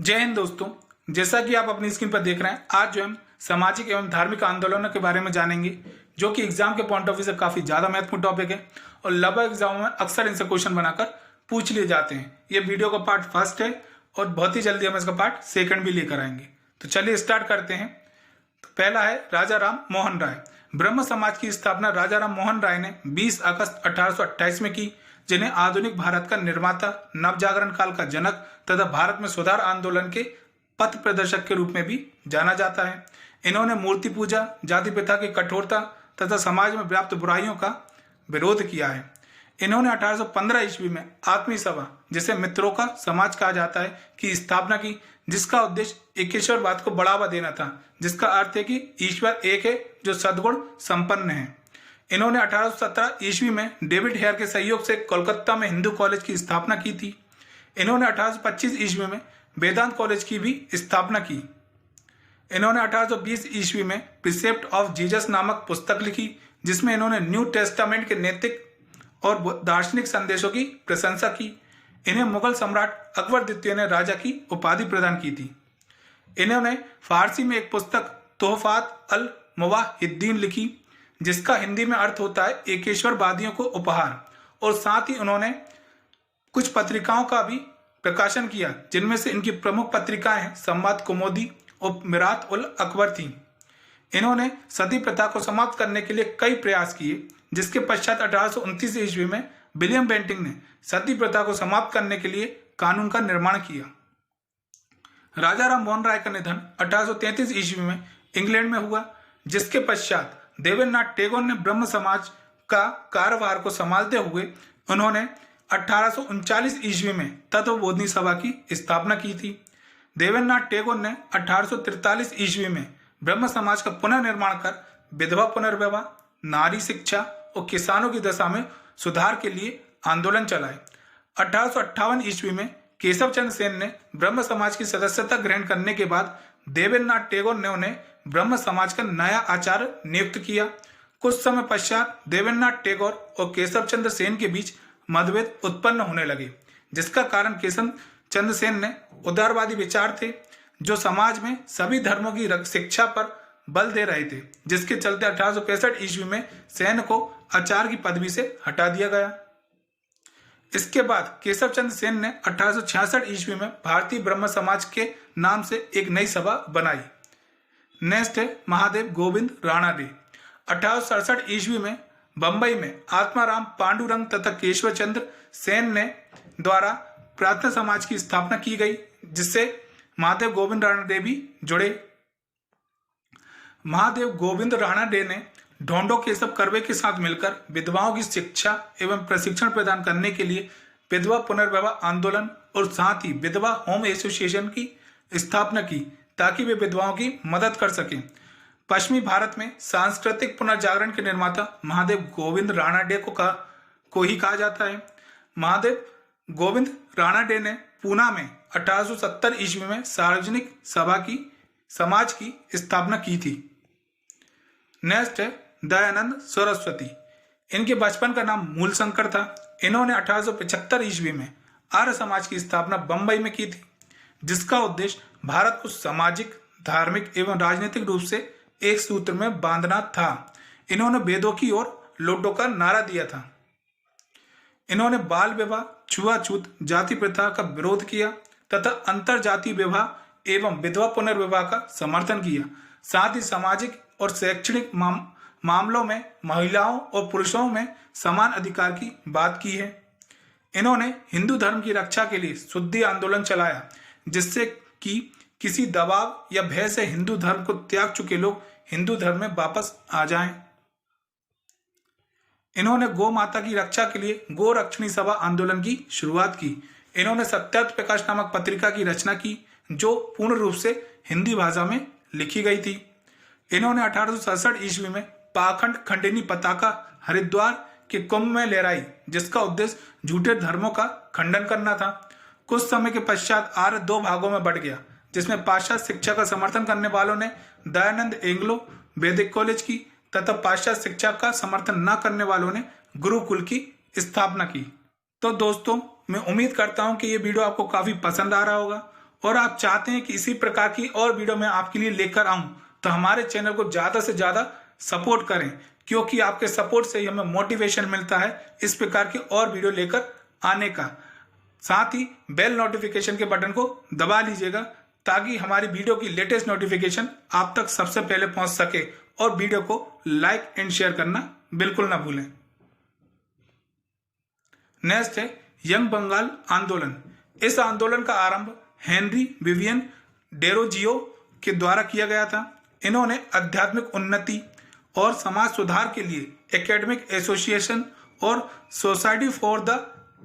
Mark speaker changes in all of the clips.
Speaker 1: जय हिंद दोस्तों। जैसा कि आप अपनी स्क्रीन पर देख रहे हैं, आज जो हम सामाजिक एवं धार्मिक आंदोलनों के बारे में जानेंगे, जो कि एग्जाम के पॉइंट ऑफ व्यू से काफी ज्यादा महत्वपूर्ण टॉपिक है और लगभग एग्जाम में अक्सर इनसे क्वेश्चन बनाकर पूछ लिए जाते हैं। ये वीडियो का पार्ट फर्स्ट है और बहुत ही जल्दी हम इसका पार्ट सेकंड भी लेकर आएंगे। तो चलिए स्टार्ट करते हैं। तो पहला है राजा राम मोहन राय। ब्रह्म समाज की स्थापना राजा राम मोहन राय ने 20 अगस्त 1828 में की, जिन्हें आधुनिक भारत का निर्माता, नवजागरण काल का जनक तथा भारत में सुधार आंदोलन के पथ प्रदर्शक के रूप में भी जाना जाता है। इन्होंने मूर्ति पूजा, जाति प्रथा की कठोरता तथा समाज में व्याप्त बुराइयों का विरोध किया है। इन्होंने 1815 ईस्वी में आत्मीय सभा, जिसे मित्रों का समाज कहा जाता है, की स्थापना की, जिसका उद्देश्य एकेश्वरवाद को बढ़ावा देना था, जिसका अर्थ है कि ईश्वर एक है जो सद्गुण संपन्न है। इन्होंने 1817 ईस्वी में डेविड हेयर के सहयोग से कोलकाता में हिंदू कॉलेज की स्थापना की थी। इन्होंने 1825 ईस्वी में वेदांत कॉलेज की भी स्थापना की। इन्होंने 1820 ईस्वी में प्रिसेप्ट ऑफ जीसस नामक पुस्तक लिखी, जिसमें इन्होंने न्यू टेस्टामेंट के नैतिक और दार्शनिक संदेशों की प्रशंसा की। इन्हें मुगल सम्राट अकबर द्वितीय ने राजा की उपाधि प्रदान की थी। इन्होंने फारसी में एक पुस्तक तोहफात अल मुवाहिद्दीन लिखी, जिसका हिंदी में अर्थ होता है एकेश्वरवादियों को उपहार, और साथ ही उन्होंने कुछ पत्रिकाओं का भी प्रकाशन किया, जिनमें से इनकी प्रमुख पत्रिकाएं हैं संवाद कुमोदी और मिरात उल अकबर थी। इन्होंने सती प्रथा को समाप्त करने के लिए कई प्रयास किए, जिसके पश्चात 1829 ईस्वी में विलियम बेंटिंग ने सती प्रथा को समाप्त करने के लिए कानून का निर्माण किया। राजा राम मोहन राय का निधन 1833 ईस्वी में इंग्लैंड में हुआ, जिसके पश्चात देवेंद्रनाथ टैगोर ने ब्रह्म समाज का कार्यभार को संभालते हुए उन्होंने 1839 ईस्वी में तत्वबोधिनी सभा की स्थापना की थी। देवेंद्रनाथ टैगोर ने 1843 ईस्वी में ब्रह्म समाज का पुनर्निर्माण कर विधवा पुनर्विवाह, नारी शिक्षा और किसानों की दशा में सुधार के लिए आंदोलन चलाए। 1858 ईस्वी में केशव चंद्र सेन ने ब्रह्म समाज की सदस्यता ग्रहण करने के बाद देवेंद्रनाथ टैगोर ने उन्हें ब्रह्म समाज का नया आचार्य नियुक्त किया। कुछ समय पश्चात देवेंद्रनाथ टैगोर और केशव चंद्र सेन के बीच मतभेद उत्पन्न होने लगे, जिसका कारण केशव चंद्र सेन ने उदारवादी विचार थे, जो समाज में सभी धर्मों की शिक्षा पर बल दे रहे थे, जिसके चलते 1865 ईस्वी में सेन को आचार्य की पदवी से हटा दिया गया। इसके बाद केशव चंद्र सेन ने 1866 ईस्वी में भारतीय ब्रह्म समाज के नाम से एक नई सभा बनाई। नेक्स्ट है महादेव गोविंद राणाडे। 1867 ईस्वी में बंबई में आत्माराम पांडुरंग तथा केशव चंद्र सेन ने द्वारा प्रार्थना समाज की स्थापना की गई, जिससे महादेव गोविंद राणाडे भी जुड़े। महादेव गोविंद राणाडे ने ढोंडो केशव कर्वे के साथ मिलकर विधवाओं की शिक्षा एवं प्रशिक्षण प्रदान करने के लिए विधवा पुनर्विवाह आंदोलन और साथ ही विधवा होम एसोसिएशन की स्थापना की, ताकि वे विधवाओं की मदद कर सकें। पश्चिमी भारत में सांस्कृतिक पुनर्जागरण के निर्माता महादेव गोविंद राणाडे को ही कहा जाता है। महादेव गोविंद राणाडे ने पूना में 1870 ईस्वी में सार्वजनिक समाज की स्थापना की थी। नेक्स्ट है दयानंद सरस्वती। इनके बचपन का नाम मूलशंकर था। इन्होंने 1875 ईस्वी में आर्य समाज की स्थापना बंबई में की थी, जिसका उद्देश्य भारत को सामाजिक, धार्मिक एवं राजनीतिक रूप से एक सूत्र में बांधना था। इन्होंने वेदों की ओर लौटो का नारा दिया था। इन्होंने बाल विवाह, छुआछूत, जाति प्रथा का विरोध किया तथा अंतर जातीय विवाह एवं विधवा पुनर्विवाह का समर्थन किया। साथ ही सामाजिक और शैक्षणिक मामलों में महिलाओं और पुरुषों में समान अधिकार की बात की है। इन्होंने हिंदू धर्म की रक्षा के लिए शुद्धि आंदोलन चलाया, जिससे कि किसी दबाव या भय से हिंदू धर्म को त्याग चुके लोग हिंदू धर्म में वापस आ जाएं। इन्होंने गौ माता की रक्षा के लिए गो रक्षणी सभा आंदोलन की शुरुआत की। इन्होंने सत्यार्थ प्रकाश नामक पत्रिका की रचना की, जो पूर्ण रूप से हिंदी भाषा में लिखी गई थी। इन्होंने 1867 ईस्वी में पाखंड खंडिनी पताका हरिद्वार के कुंभ में लहराई, जिसका उद्देश्य झूठे धर्मों का खंडन करना था। कुछ समय के पश्चात आर्य दो भागों में बढ़ गया, जिसमें पाश्चात्य शिक्षा का समर्थन करने वालों ने दयानंद एंग्लो वैदिक कॉलेज की तथा पाश्चात्य शिक्षा का समर्थन न करने वालों ने गुरुकुल की स्थापना की। तो दोस्तों, मैं उम्मीद करता हूं कि ये वीडियो आपको काफी पसंद आ रहा होगा और आप चाहते हैं कि इसी प्रकार की और वीडियो मैं आपके लिए लेकर आऊं, तो हमारे चैनल को ज़्यादा से ज़्यादा सपोर्ट करें, क्योंकि आपके सपोर्ट से ही हमें मोटिवेशन मिलता है इस प्रकार की और वीडियो लेकर आने का। साथ ही बेल नोटिफिकेशन के बटन को दबा लीजिएगा, ताकि हमारी वीडियो की लेटेस्ट नोटिफिकेशन आप तक सबसे पहले पहुंच सके। और वीडियो को लाइक एंड शेयर करना बिल्कुल ना भूलें। नेक्स्ट है यंग बंगाल आंदोलन। इस आंदोलन का आरंभ हेनरी विवियन डेरोजियो के द्वारा किया गया था। इन्होंने आध्यात्मिक उन्नति और समाज सुधार के लिए एकेडमिक एसोसिएशन और society for the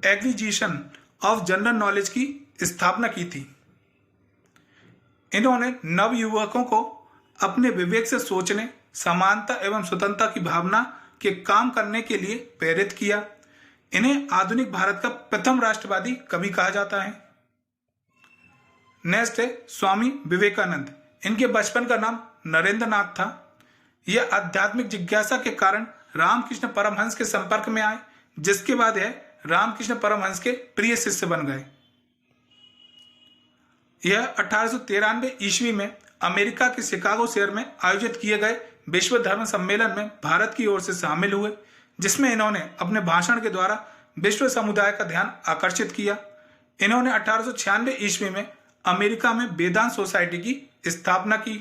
Speaker 1: acquisition of general knowledge की स्थापना की थी। इन्होंने नवयुवकों को अपने विवेक से सोचने, समानता एवं स्वतंत्रता की भावना के काम करने के लिए प्रेरित किया। इन्हें आधुनिक भारत का प्रथम राष्ट्रवादी कवि कहा जाता है। नेक्स्ट है स्वामी विवेकानंद। इनके बचपन का नाम नरेंद्र नाथ था। यह आध्यात्मिक जिज्ञासा के कारण रामकृष्ण परमहंस के संपर्क में आए, जिसके बाद यह रामकृष्ण परमहंस के प्रिय शिष्य बन गए। यह 1893 ईस्वी में अमेरिका के शिकागो शहर में आयोजित किए गए विश्व धर्म सम्मेलन में भारत की ओर से शामिल हुए, जिसमें इन्होंने अपने भाषण के द्वारा विश्व समुदाय का ध्यान आकर्षित किया। इन्होंने 1896 ईस्वी में अमेरिका में वेदांत सोसाइटी की स्थापना की।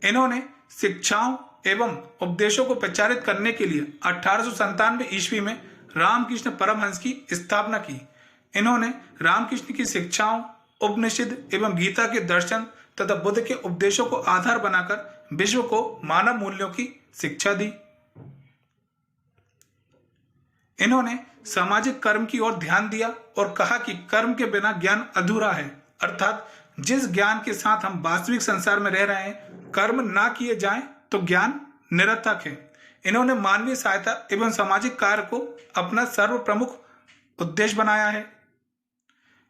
Speaker 1: इन्होंने शिक्षाओं एवं उपदेशों को प्रचारित करने के लिए 1897 ईस्वी में रामकृष्ण परमहंस की स्थापना की। इन्होंने रामकृष्ण की शिक्षाओं, उपनिषद एवं गीता के दर्शन तथा बुद्ध के उपदेशों को आधार बनाकर विश्व को मानव मूल्यों की शिक्षा दी। इन्होंने सामाजिक कर्म की ओर ध्यान दिया और कहा कि कर्म के बिना ज्ञान अधूरा है, अर्थात जिस ज्ञान के साथ हम वास्तविक संसार में रह रहे हैं, कर्म ना किए जाएं तो ज्ञान निरर्थक है। इन्होंने मानवीय सहायता एवं सामाजिक कार्य को अपना सर्व प्रमुख उद्देश्य बनाया है।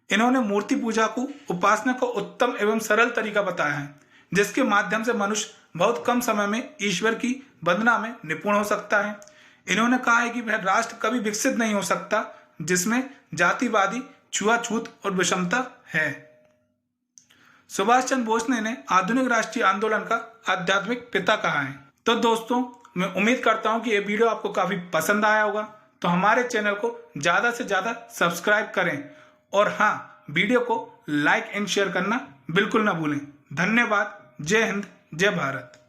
Speaker 1: इन्होंने मूर्ति पूजा को उपासना का उत्तम एवं सरल तरीका बताया है, जिसके माध्यम से मनुष्य बहुत कम समय में ईश्वर की वंदना में निपुण हो सकता है। इन्होंने कहा है कि वह राष्ट्र कभी विकसित नहीं हो सकता जिसमें जातिवादी, छुआछूत और विषमता है। सुभाष चंद्र बोस ने इन्हें आधुनिक राष्ट्रीय आंदोलन का आध्यात्मिक पिता कहा है। तो दोस्तों, मैं उम्मीद करता हूं कि ये वीडियो आपको काफी पसंद आया होगा। तो हमारे चैनल को ज्यादा से ज्यादा सब्सक्राइब करें और हाँ, वीडियो को लाइक एंड शेयर करना बिल्कुल ना भूलें। धन्यवाद। जय हिंद, जय भारत।